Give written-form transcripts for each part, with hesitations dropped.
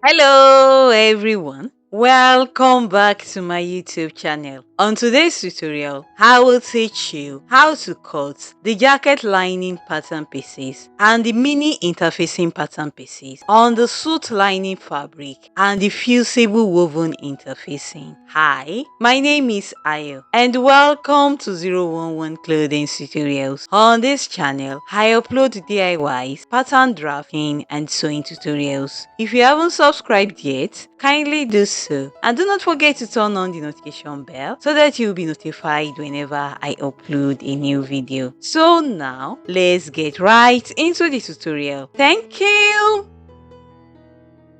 Hello everyone. Welcome back to my YouTube channel. On today's tutorial, I will teach you how to cut the jacket lining pattern pieces and the mini interfacing pattern pieces on the suit lining fabric and the fusible woven interfacing. Hi, my name is Ayo and welcome to 011 Clothing Tutorials. On this channel, I upload DIYs, pattern drafting and sewing tutorials. If you haven't subscribed yet, kindly do so and do not forget to turn on the notification bell so that you'll be notified whenever I upload a new video. So now, let's get right into the tutorial. Thank you!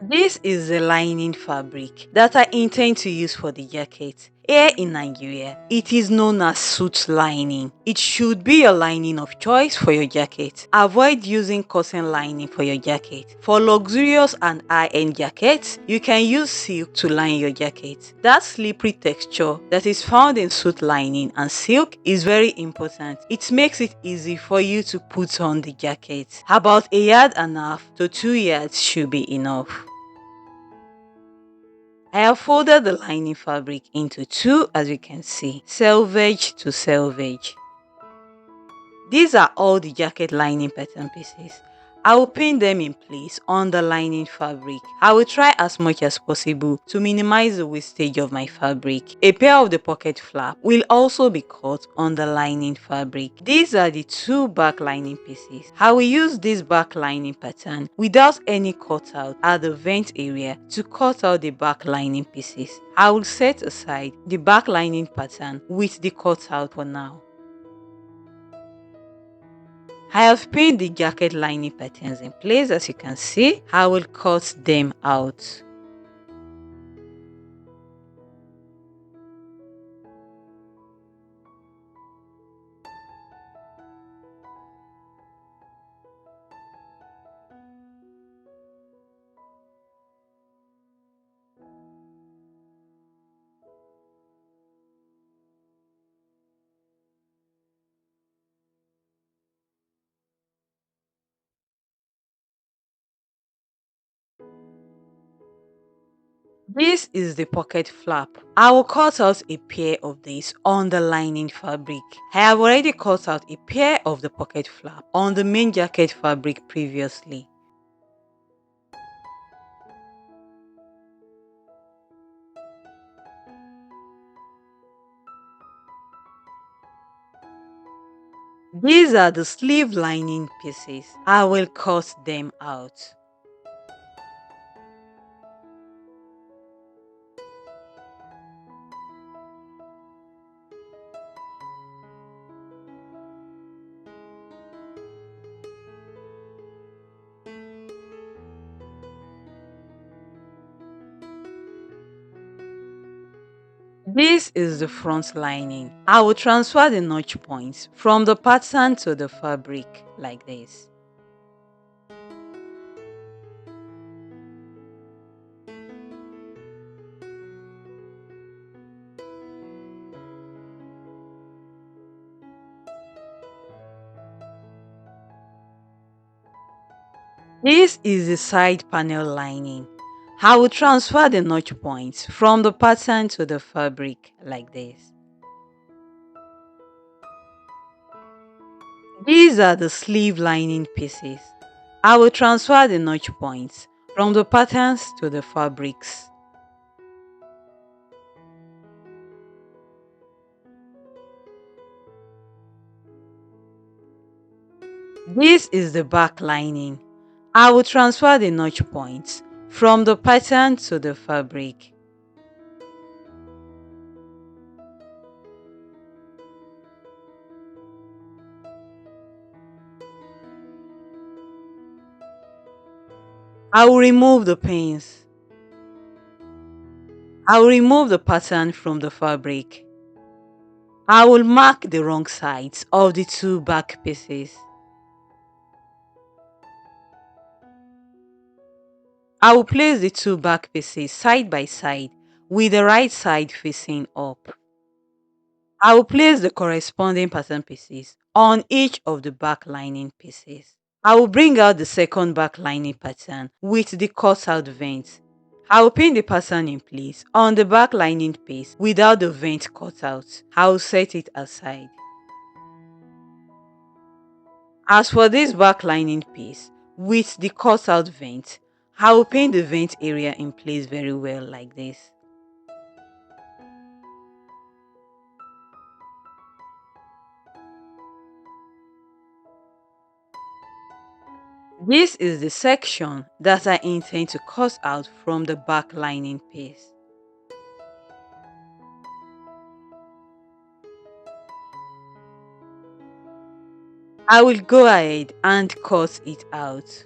This is the lining fabric that I intend to use for the jacket. Here in Nigeria, it is known as suit lining. It should be your lining of choice for your jacket. Avoid using cotton lining for your jacket. For luxurious and high-end jackets, you can use silk to line your jacket. That slippery texture that is found in suit lining and silk is very important. It makes it easy for you to put on the jacket. About a yard and a half to 2 yards should be enough. I have folded the lining fabric into two, as you can see, selvage to selvage. These are all the jacket lining pattern pieces. I will pin them in place on the lining fabric. I will try as much as possible to minimize the wastage of my fabric. A pair of the pocket flap will also be cut on the lining fabric. These are the two back lining pieces. I will use this back lining pattern without any cutout at the vent area to cut out the back lining pieces. I will set aside the back lining pattern with the cutout for now. I have pinned the jacket lining patterns in place. As you can see, I will cut them out. This is the pocket flap. I will cut out a pair of these on the lining fabric. I have already cut out a pair of the pocket flap on the main jacket fabric previously. These are the sleeve lining pieces. I will cut them out. This is the front lining. I will transfer the notch points from the pattern to the fabric like this. This is the side panel lining. I will transfer the notch points from the pattern to the fabric like this. These are the sleeve lining pieces. I will transfer the notch points from the patterns to the fabrics. This is the back lining. I will transfer the notch points from the pattern to the fabric. I will remove the pins. I will remove the pattern from the fabric. I will mark the wrong sides of the two back pieces. I will place the two back pieces side by side with the right side facing up. I will place the corresponding pattern pieces on each of the back lining pieces. I will bring out the second back lining pattern with the cutout vent. I will pin the pattern in place on the back lining piece without the vent cut out. I will set it aside. As for this back lining piece with the cut out vent, I will pin the vent area in place very well like this. This is the section that I intend to cut out from the back lining piece. I will go ahead and cut it out.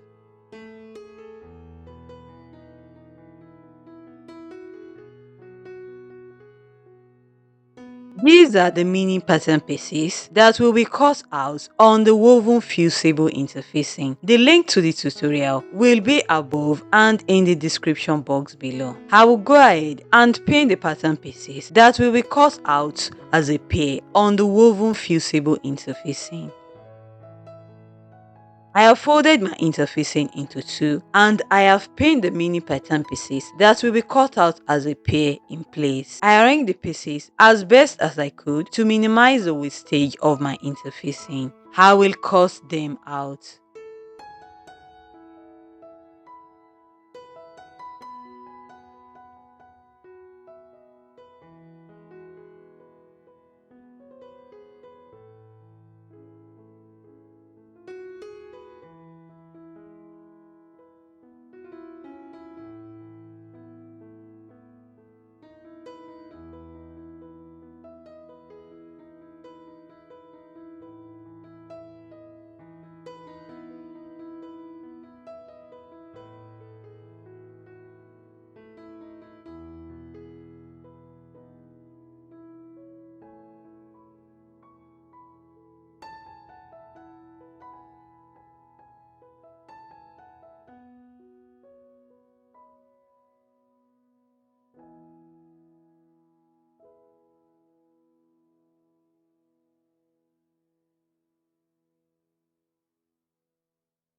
These are the mini pattern pieces that will be cut out on the woven fusible interfacing. The link to the tutorial will be above and in the description box below. I will go ahead and pin the pattern pieces that will be cut out as a pair on the woven fusible interfacing. I have folded my interfacing into two and I have pinned the mini pattern pieces that will be cut out as a pair in place. I arranged the pieces as best as I could to minimize the wastage of my interfacing. I will cut them out.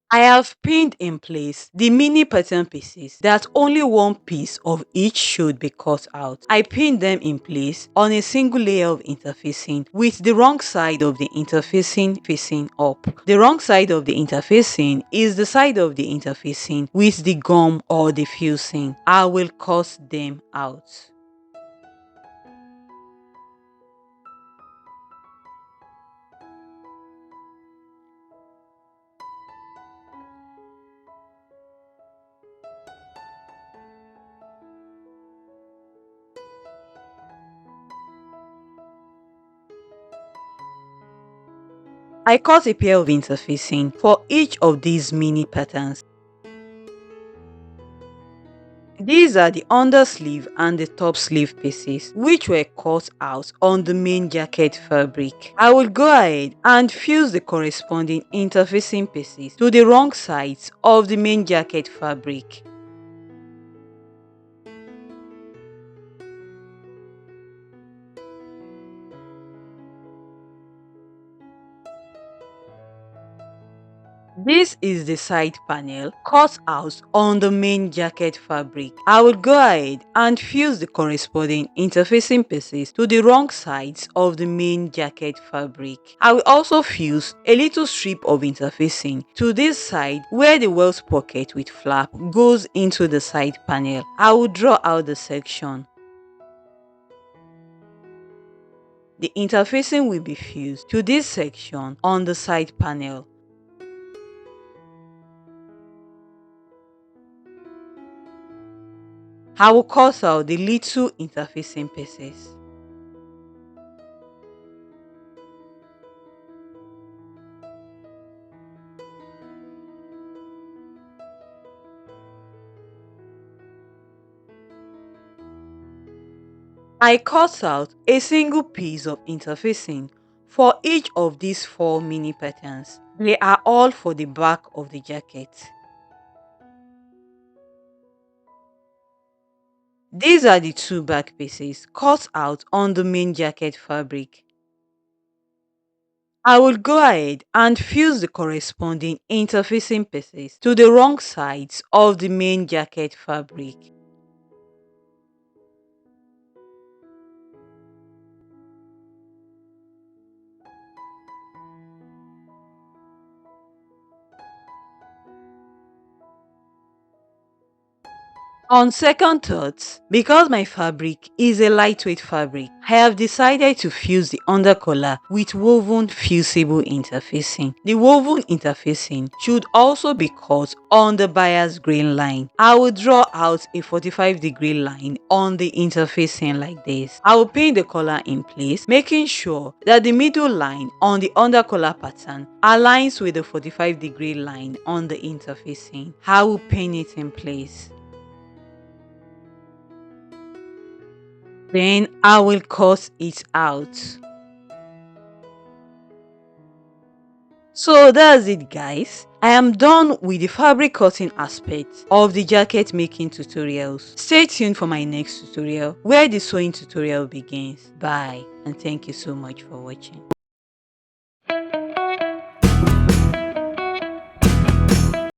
I have pinned in place the mini pattern pieces that only one piece of each should be cut out. I pinned them in place on a single layer of interfacing with the wrong side of the interfacing facing up. The wrong side of the interfacing is the side of the interfacing with the gum or the fusing. I will cut them out. I cut a pair of interfacing for each of these mini patterns. These are the undersleeve and the top sleeve pieces which were cut out on the main jacket fabric. I will go ahead and fuse the corresponding interfacing pieces to the wrong sides of the main jacket fabric. This is the side panel cut out on the main jacket fabric. I will go ahead and fuse the corresponding interfacing pieces to the wrong sides of the main jacket fabric. I will also fuse a little strip of interfacing to this side where the welt pocket with flap goes into the side panel. I will draw out the section. The interfacing will be fused to this section on the side panel. I will cut out the little interfacing pieces. I cut out a single piece of interfacing for each of these four mini patterns. They are all for the back of the jacket. These are the two back pieces cut out on the main jacket fabric. I will go ahead and fuse the corresponding interfacing pieces to the wrong sides of the main jacket fabric. On second thoughts, because my fabric is a lightweight fabric, I have decided to fuse the undercollar with woven fusible interfacing. The woven interfacing should also be cut on the bias grain line. I will draw out a 45-degree line on the interfacing like this. I will pin the collar in place, making sure that the middle line on the undercollar pattern aligns with the 45-degree line on the interfacing. I will pin it in place. Then I will cut it out. So that's it, guys. I am done with the fabric cutting aspect of the jacket making tutorials. Stay tuned for my next tutorial where the sewing tutorial begins. Bye, and thank you so much for watching.